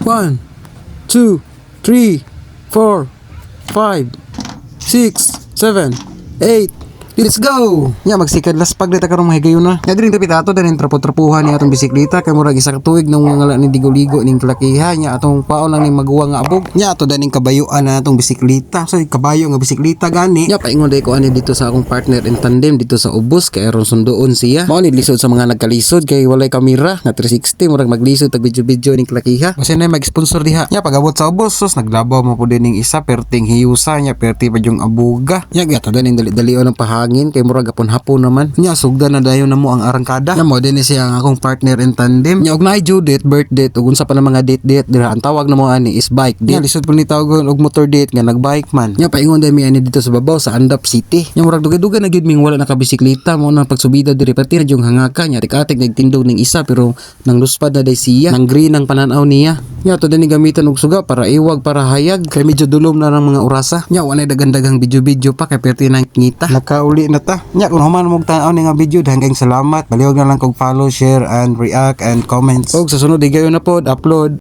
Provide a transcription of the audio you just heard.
1, 2, 3, 4, 5, 6, 7, 8. Let's go! Nya magsikad las pagdita karong mahigayon na. Nya diri tapit ato danin trapo-trapuhan ni atong bisikleta kay murag isa ka tuig nang ngala ni digo-ligo ning klakiha nya atong paon lang ning maguwa nga abog. Nya ato daning kabayuan na atong bisikleta. So kabayo nga bisikleta gani. Nya paingon day ko ani dito sa akong partner in tandem dito sa ubos kay aron sunduon siya. Mao ni lisod sa mga nagkalisod kay walay kamera nga 360 murag maglisod tag video-video ning klakiha. Kasi na mag-sponsor diha. Nya pagabot sa ubos sus naglabaw mo pud ning isa perting hiyusa nya perti pa yung abuga. Nya ato daning dali-dalion ng pahangin kay murag gapon hapon naman. Nya sugdan na dayon namo ang arangkada. Nya mo din siya ang akong partner in tandem. Nya og naay due date, birth date ug unsa pa na mga date dira ang tawag namo ani is bike date. Nya lisod pud ni tawagon og motor date nga nagbike man. Nya paingon day mi ani dito sa babaw sa Andap City. Nya murag dugay-dugay na gyud ming wala nakabisikleta mo nang pagsubida diri pati na yung hangaka nya tik-atik nagtindog ning isa pero nang luspad na day siya. Nang green ang pananaw niya. Nya to din gamitan og suga para iwag para hayag kay medyo dulom na ng mga orasa. Nya wala dagan-dagang video-video pa kay perti nang ngita. Nakauli na ta. Nya kung human mo tan-aw ni nga video daghang salamat. Baliwag na lang kog follow, share and react and comments. Og sa sunod higayon na pod upload.